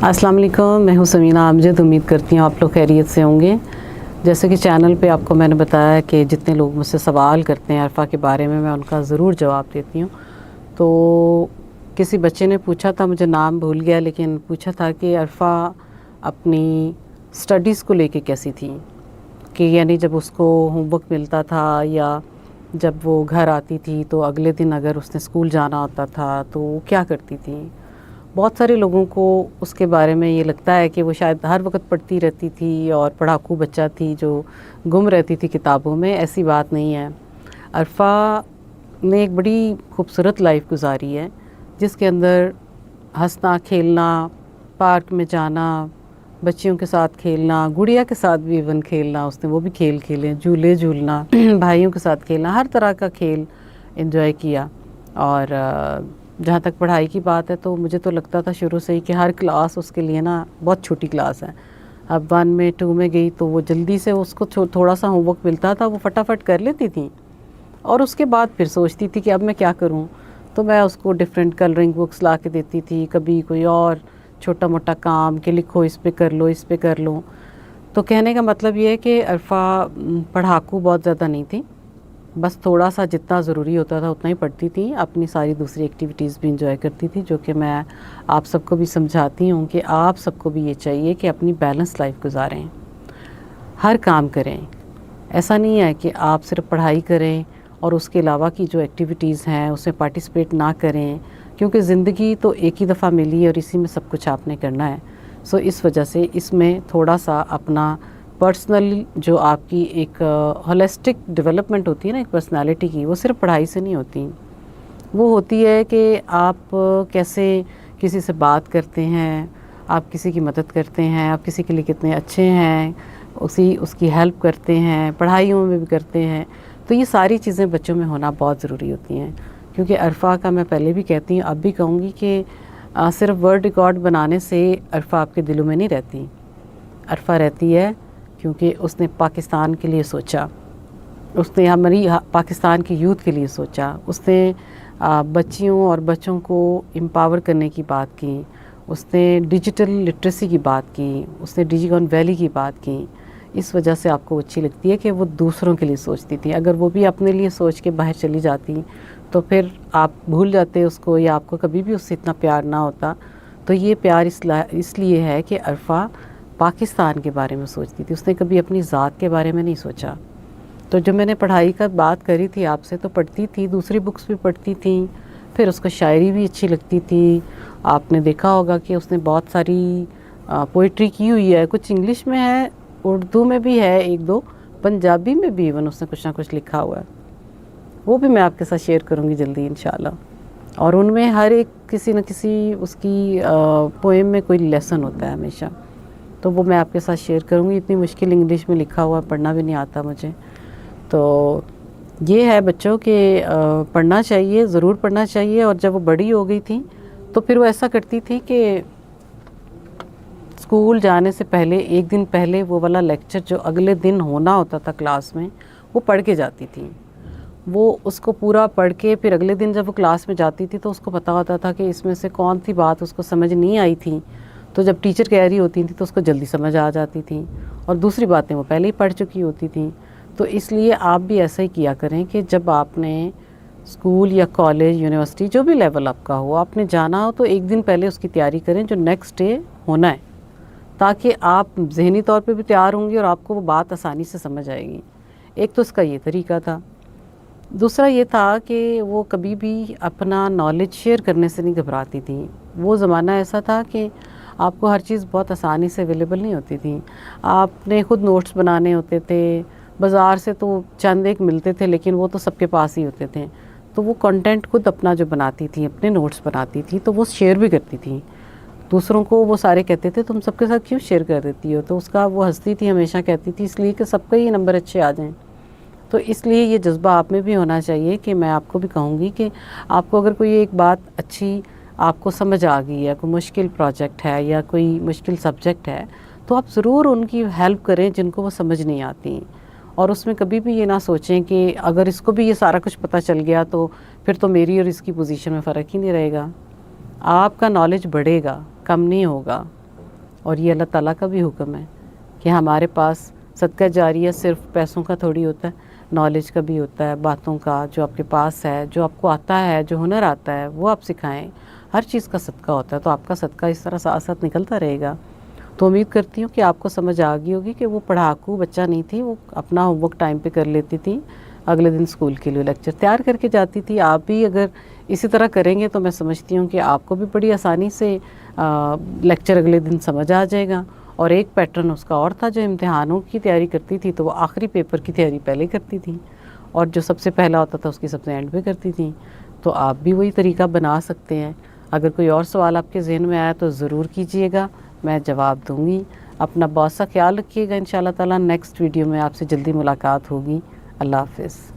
अस्सलाम वालेकुम, मैं हूँ समीना अमजद। उम्मीद करती हूँ आप लोग खैरियत से होंगे। जैसे कि चैनल पे आपको मैंने बताया कि जितने लोग मुझसे सवाल करते हैं अरफ़ा के बारे में, मैं उनका ज़रूर जवाब देती हूँ। तो किसी बच्चे ने पूछा था, मुझे नाम भूल गया, लेकिन पूछा था कि अरफ़ा अपनी स्टडीज़ को लेके कैसी थी, कि यानी जब उसको होमवर्क मिलता था या जब वो घर आती थी तो अगले दिन अगर उसने स्कूल जाना होता था तो वो क्या करती थी। बहुत सारे लोगों को उसके बारे में ये लगता है कि वो शायद हर वक्त पढ़ती रहती थी और पढ़ाकू बच्चा थी जो गुम रहती थी किताबों में। ऐसी बात नहीं है। अरफ़ा ने एक बड़ी खूबसूरत लाइफ गुजारी है, जिसके अंदर हंसना खेलना, पार्क में जाना, बच्चियों के साथ खेलना, गुड़िया के साथ भी इवन खेलना, उसने वो भी खेल खेले, झूले झूलना भाइयों के साथ खेलना, हर तरह का खेल एंजॉय किया। और जहाँ तक पढ़ाई की बात है तो मुझे तो लगता था शुरू से ही कि हर क्लास उसके लिए ना बहुत छोटी क्लास है। अब 1 में 2 में गई तो वो जल्दी से उसको थोड़ा सा होमवर्क मिलता था, वो फटाफट कर लेती थी और उसके बाद फिर सोचती थी कि अब मैं क्या करूं। तो मैं उसको डिफरेंट कलरिंग बुक्स ला के देती थी, कभी कोई और छोटा मोटा काम कि लिखो, इस पे कर लो, इस पे कर लो। तो कहने का मतलब ये है कि अरफ़ा पढ़ाकू बहुत ज़्यादा नहीं थी, बस थोड़ा सा जितना ज़रूरी होता था उतना ही पढ़ती थी। अपनी सारी दूसरी एक्टिविटीज़ भी इंजॉय करती थी, जो कि मैं आप सबको भी समझाती हूँ कि आप सबको भी ये चाहिए कि अपनी बैलेंस लाइफ गुजारें, हर काम करें। ऐसा नहीं है कि आप सिर्फ पढ़ाई करें और उसके अलावा की जो एक्टिविटीज़ हैं उसमें पार्टिसिपेट ना करें, क्योंकि ज़िंदगी तो एक ही दफ़ा मिली है और इसी में सब कुछ आपने करना है। सो इस वजह से इसमें थोड़ा सा अपना पर्सनल जो आपकी एक होलिस्टिक डेवलपमेंट होती है ना एक पर्सनालिटी की, वो सिर्फ पढ़ाई से नहीं होती। वो होती है कि आप कैसे किसी से बात करते हैं, आप किसी की मदद करते हैं, आप किसी के लिए कितने अच्छे हैं, उसकी हेल्प करते हैं, पढ़ाइयों में भी करते हैं। तो ये सारी चीज़ें बच्चों में होना बहुत ज़रूरी होती हैं, क्योंकि अरफ़ा का मैं पहले भी कहती हूँ, अब भी कहूँगी कि सिर्फ वर्ड रिकॉर्ड बनाने से अरफ़ा आपके दिलों में नहीं रहती। अरफ़ा रहती है क्योंकि उसने पाकिस्तान के लिए सोचा, उसने हमारी पाकिस्तान की यूथ के लिए सोचा, उसने बच्चियों और बच्चों को एम्पावर करने की बात की, उसने डिजिटल लिटरेसी की बात की, उसने डिजिकॉन वैली की बात की। इस वजह से आपको अच्छी लगती है कि वो दूसरों के लिए सोचती थी। अगर वो भी अपने लिए सोच के बाहर चली जाती तो फिर आप भूल जाते उसको, या आपको कभी भी उससे इतना प्यार ना होता। तो ये प्यार इसलिए है कि अरफ़ा पाकिस्तान के बारे में सोचती थी, उसने कभी अपनी ज़ात के बारे में नहीं सोचा। तो जो मैंने पढ़ाई का बात करी थी आपसे, तो पढ़ती थी, दूसरी बुक्स भी पढ़ती थी, फिर उसको शायरी भी अच्छी लगती थी। आपने देखा होगा कि उसने बहुत सारी पोइट्री की हुई है, कुछ इंग्लिश में है, उर्दू में भी है, 1-2 पंजाबी में भी इवन उसने कुछ ना कुछ लिखा हुआ है। वो भी मैं आपके साथ शेयर करूँगी जल्दी इंशाल्लाह। और उनमें हर एक किसी न किसी उसकी पोएम में कोई लेसन होता है हमेशा, तो वो मैं आपके साथ शेयर करूँगी। इतनी मुश्किल इंग्लिश में लिखा हुआ, पढ़ना भी नहीं आता मुझे। तो ये है बच्चों के पढ़ना चाहिए, ज़रूर पढ़ना चाहिए। और जब वो बड़ी हो गई थी तो फिर वो ऐसा करती थी कि स्कूल जाने से पहले, एक दिन पहले, वो वाला लेक्चर जो अगले दिन होना होता था क्लास में, वो पढ़ के जाती थी। वो उसको पूरा पढ़ के फिर अगले दिन जब वो क्लास में जाती थी तो उसको पता होता था कि इसमें से कौन सी बात उसको समझ नहीं आई थी, तो जब टीचर कह रही होती थी तो उसको जल्दी समझ आ जाती थी, और दूसरी बातें वो पहले ही पढ़ चुकी होती थी। तो इसलिए आप भी ऐसा ही किया करें कि जब आपने स्कूल या कॉलेज, यूनिवर्सिटी, जो भी लेवल आपका हो, आपने जाना हो तो एक दिन पहले उसकी तैयारी करें जो नेक्स्ट डे होना है, ताकि आप ज़हनी तौर पे भी तैयार होंगे और आपको वो बात आसानी से समझ आएगी। एक तो इसका ये तरीका था। दूसरा ये था कि वो कभी भी अपना नॉलेज शेयर करने से नहीं घबराती थी। वो ज़माना ऐसा था कि आपको हर चीज़ बहुत आसानी से अवेलेबल नहीं होती थी। आपने खुद नोट्स बनाने होते थे, बाज़ार से तो चंद एक मिलते थे, लेकिन वो तो सबके पास ही होते थे। तो वो कंटेंट खुद अपना जो बनाती थी, अपने नोट्स बनाती थी, तो वो शेयर भी करती थी दूसरों को। वो सारे कहते थे तुम सबके साथ क्यों शेयर कर देती हो, तो उसका वो हंसती थी, हमेशा कहती थी इसलिए कि सबके ही नंबर अच्छे आ जाएं। तो इसलिए ये जज्बा आप में भी होना चाहिए कि मैं आपको भी कहूँगी कि आपको अगर कोई एक बात अच्छी आपको समझ आ गई है, कोई मुश्किल प्रोजेक्ट है या कोई मुश्किल सब्जेक्ट है, तो आप ज़रूर उनकी हेल्प करें जिनको वो समझ नहीं आती। और उसमें कभी भी ये ना सोचें कि अगर इसको भी ये सारा कुछ पता चल गया तो फिर तो मेरी और इसकी पोजीशन में फ़र्क ही नहीं रहेगा। आपका नॉलेज बढ़ेगा, कम नहीं होगा। اور یہ اللہ تعالیٰ کا بھی حکم ہے کہ ہمارے پاس صدقہ جاریہ صرف پیسوں کا تھوڑی ہوتا ہے، نالج کا بھی ہوتا ہے، باتوں کا جو آپ کے پاس ہے، جو آپ کو آتا ہے، جو ہنر آتا ہے وہ آپ سکھائیں، ہر چیز کا صدقہ ہوتا ہے، تو آپ کا صدقہ اس طرح ساتھ ساتھ نکلتا رہے گا۔ تو امید کرتی ہوں کہ آپ کو سمجھ آ گئی ہوگی کہ وہ پڑھاکو بچہ نہیں تھی، وہ اپنا ہوم ورک ٹائم پہ کر لیتی تھی، اگلے دن اسکول کے لیے لیکچر تیار کر کے جاتی تھی۔ آپ بھی اگر اسی طرح کریں گے تو میں سمجھتی ہوں کہ آپ کو بھی بڑی آسانی سے لیکچر اگلے دن سمجھ آ جائے گا۔ اور ایک پیٹرن اس کا اور تھا، جو امتحانوں کی تیاری کرتی تھی تو وہ آخری پیپر کی تیاری پہلے کرتی تھی، اور جو سب سے پہلا ہوتا تھا اس کی سب سے اینڈ پہ کرتی تھی۔ تو آپ بھی وہی طریقہ بنا سکتے ہیں۔ اگر کوئی اور سوال آپ کے ذہن میں آیا تو ضرور کیجئے گا، میں جواب دوں گی۔ اپنا بہت سا خیال رکھیے گا، انشاءاللہ تعالیٰ نیکسٹ ویڈیو میں آپ سے جلدی ملاقات ہوگی۔ اللہ حافظ۔